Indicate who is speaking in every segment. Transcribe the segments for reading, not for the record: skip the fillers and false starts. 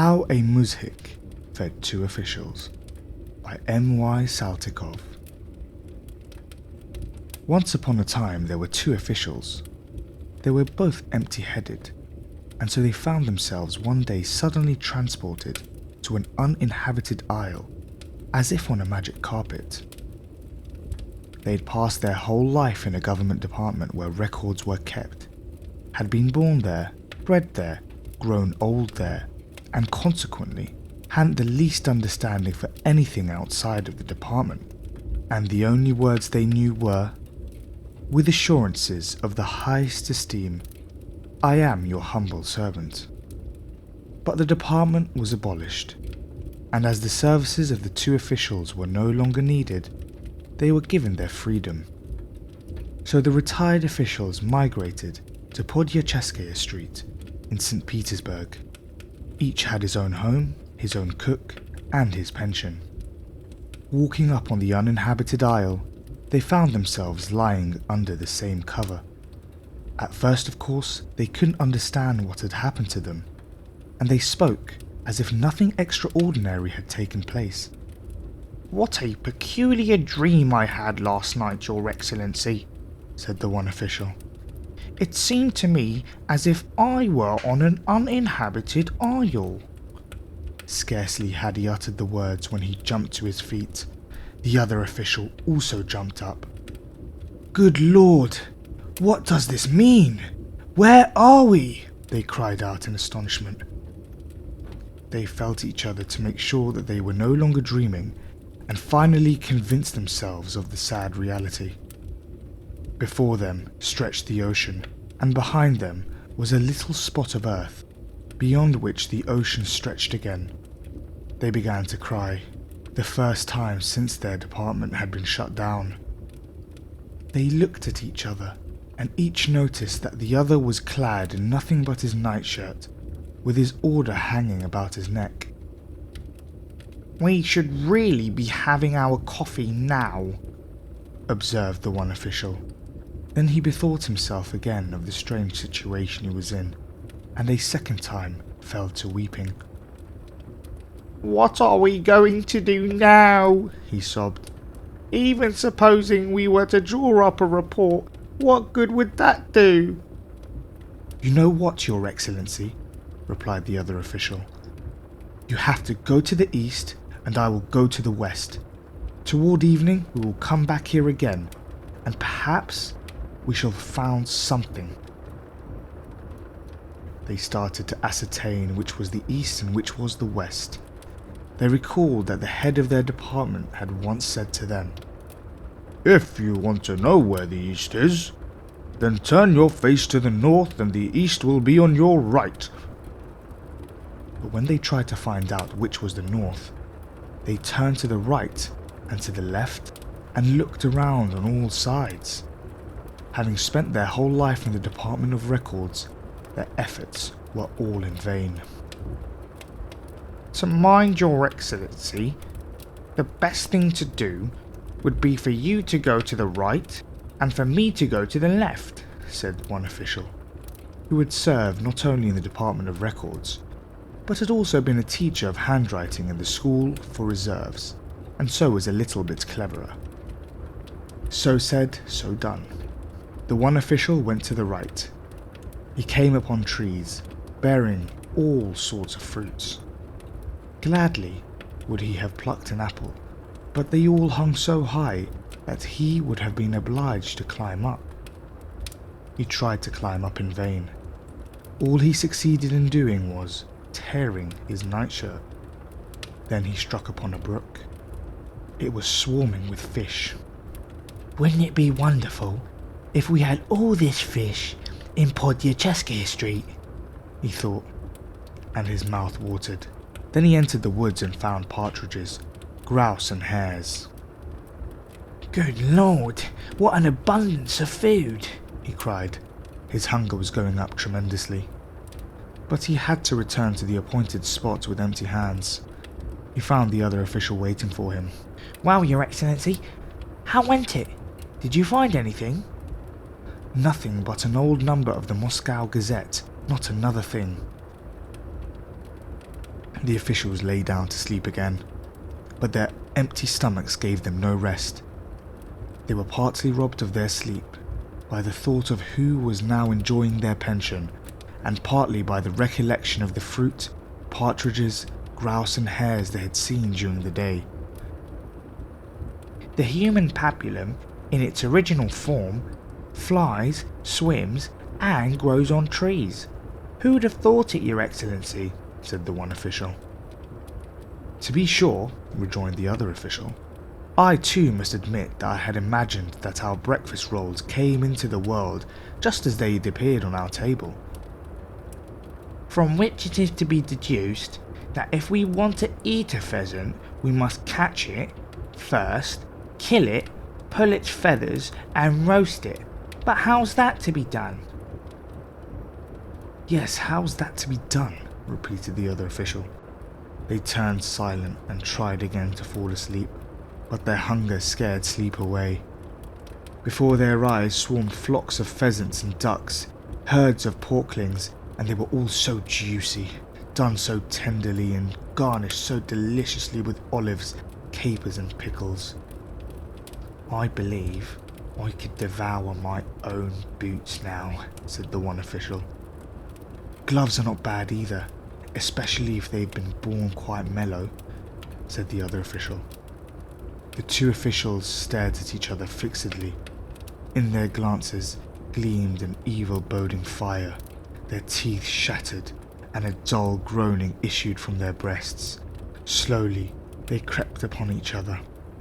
Speaker 1: How a Muzhik Fed Two Officials by M.Y. Saltykov. Once upon a time there were two officials. They were both empty-headed, and so they found themselves one day suddenly transported to an uninhabited isle, as if on a magic carpet. They'd passed their whole life in a government department where records were kept, had been born there, bred there, grown old there, and consequently hadn't the least understanding for anything outside of the department, and the only words they knew were, with assurances of the highest esteem, "I am your humble servant." But the department was abolished, and as the services of the two officials were no longer needed, they were given their freedom. So the retired officials migrated to Podyacheskaya Street in St. Petersburg. Each had his own home, his own cook, and his pension. Walking up on the uninhabited isle, they found themselves lying under the same cover. At first, of course, they couldn't understand what had happened to them, and they spoke as if nothing extraordinary had taken place.
Speaker 2: "What a peculiar dream I had last night, Your Excellency," said the one official. "It seemed to me as if I were on an uninhabited isle."
Speaker 1: Scarcely had he uttered the words when he jumped to his feet. The other official also jumped up. "Good Lord, what does this mean? Where are we?" they cried out in astonishment. They felt each other to make sure that they were no longer dreaming, and finally convinced themselves of the sad reality. Before them stretched the ocean, and behind them was a little spot of earth, beyond which the ocean stretched again. They began to cry, the first time since their department had been shut down. They looked at each other, and each noticed that the other was clad in nothing but his nightshirt, with his order hanging about his neck.
Speaker 2: "We should really be having our coffee now,"
Speaker 1: observed the one official. Then he bethought himself again of the strange situation he was in, and a second time fell to weeping.
Speaker 2: "What are we going to do now?" he sobbed. "Even supposing we were to draw up a report, what good would that do?"
Speaker 1: "You know what, Your Excellency," replied the other official. "You have to go to the east, and I will go to the west. Toward evening we will come back here again, and perhaps we shall have found something." They started to ascertain which was the east and which was the west. They recalled that the head of their department had once said to them, "If you want to know where the east is, then turn your face to the north and the east will be on your right." But when they tried to find out which was the north, they turned to the right and to the left and looked around on all sides. Having spent their whole life in the Department of Records, their efforts were all in vain.
Speaker 2: "To mind, Your Excellency, the best thing to do would be for you to go to the right and for me to go to the left," said one official, who had served not only in the Department of Records, but had also been a teacher of handwriting in the school for reserves, and so was a little bit cleverer. So said, so done. The one official went to the right. He came upon trees, bearing all sorts of fruits. Gladly would he have plucked an apple, but they all hung so high that he would have been obliged to climb up. He tried to climb up in vain. All he succeeded in doing was tearing his nightshirt. Then he struck upon a brook. It was swarming with fish.
Speaker 3: "Wouldn't it be wonderful if we had all this fish in Podyacheskaya Street?"
Speaker 1: he thought, and his mouth watered. Then he entered the woods and found partridges, grouse and hares.
Speaker 3: "Good Lord, what an abundance of food!"
Speaker 1: he cried. His hunger was going up tremendously. But he had to return to the appointed spot with empty hands. He found the other official waiting for him.
Speaker 3: "Well, Your Excellency, how went it? Did you find anything?"
Speaker 1: "Nothing but an old number of the Moscow Gazette, not another thing." The officials lay down to sleep again, but their empty stomachs gave them no rest. They were partly robbed of their sleep by the thought of who was now enjoying their pension, and partly by the recollection of the fruit, partridges, grouse and hares they had seen during the day.
Speaker 2: The human papillon, in its original form, flies, swims, and grows on trees. Who would have thought it, Your Excellency? Said the one official.
Speaker 1: To be sure, rejoined the other official. I too must admit that I had imagined that our breakfast rolls came into the world just as they had appeared on our table.
Speaker 2: From which it is to be deduced that if we want to eat a pheasant, we must catch it first, kill it, pull its feathers, and roast it. But how's that to be done?
Speaker 1: Yes, how's that to be done? Repeated the other official. They turned silent and tried again to fall asleep, but their hunger scared sleep away. Before their eyes swarmed flocks of pheasants and ducks, herds of porklings, and they were all so juicy, done so tenderly and garnished so deliciously with olives, capers and pickles.
Speaker 2: I believe I could devour my own boots now, said the one official.
Speaker 1: Gloves are not bad either, especially if they've been born quite mellow, said the other official. The two officials stared at each other fixedly. In their glances gleamed an evil boding fire. Their teeth shattered, and a dull groaning issued from their breasts. Slowly they crept upon each other,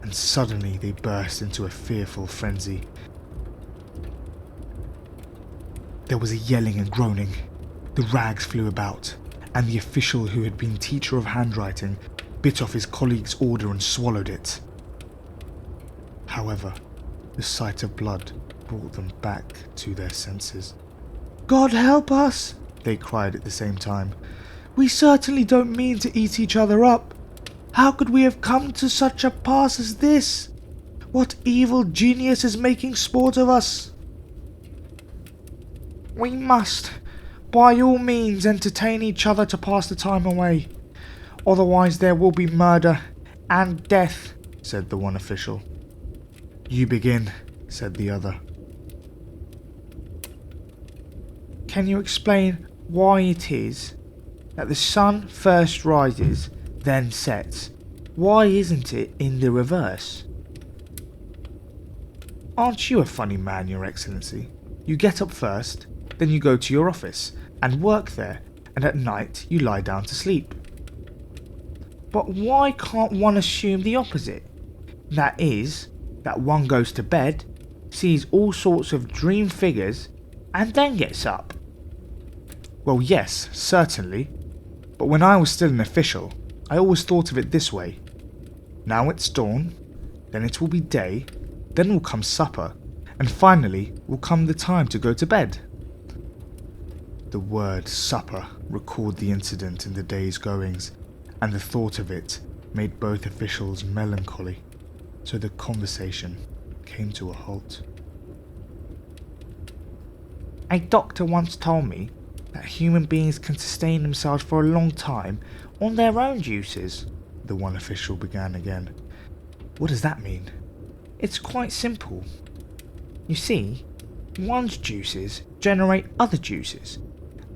Speaker 1: and suddenly they burst into a fearful frenzy. There was a yelling and groaning. The rags flew about, and the official who had been teacher of handwriting bit off his colleague's order and swallowed it. However, the sight of blood brought them back to their senses.
Speaker 2: God help us, they cried at the same time. We certainly don't mean to eat each other up. How could we have come to such a pass as this? What evil genius is making sport of us? We must, by all means, entertain each other to pass the time away. Otherwise there will be murder and death, said the one official.
Speaker 1: You begin, said the other.
Speaker 2: Can you explain why it is that the sun first rises, then sets? Why isn't it in the reverse?
Speaker 1: Aren't you a funny man, Your Excellency? You get up first, then you go to your office and work there, and at night you lie down to sleep.
Speaker 2: But why can't one assume the opposite? That is, that one goes to bed, sees all sorts of dream figures, and then gets up.
Speaker 1: Well, yes, certainly. But when I was still an official, I always thought of it this way. Now it's dawn, then it will be day, then will come supper, and finally will come the time to go to bed. The word supper recalled the incident in the day's goings, and the thought of it made both officials melancholy, so the conversation came to a halt.
Speaker 2: A doctor once told me that human beings can sustain themselves for a long time on their own juices,
Speaker 1: the one official began again. What does that mean?
Speaker 2: It's quite simple. You see, one's juices generate other juices,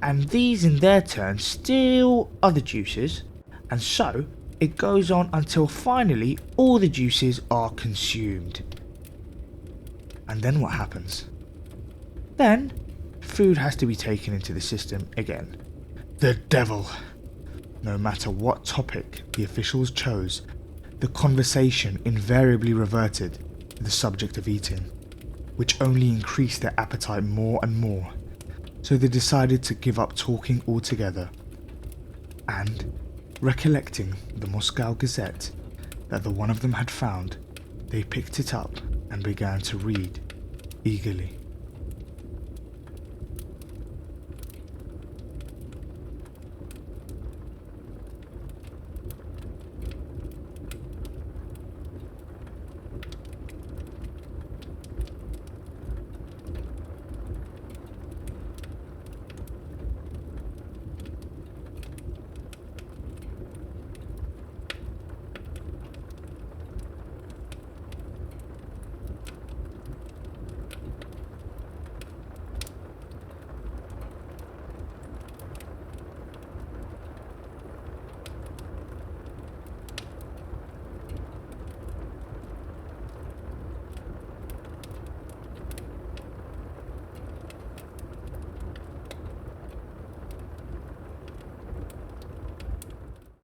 Speaker 2: and these in their turn steal other juices, and so it goes on until finally all the juices are consumed.
Speaker 1: And then what happens?
Speaker 2: Then food has to be taken into the system again.
Speaker 1: The devil! No matter what topic the officials chose, the conversation invariably reverted to the subject of eating, which only increased their appetite more and more, so they decided to give up talking altogether. And, recollecting the Moscow Gazette that the one of them had found, they picked it up and began to read eagerly.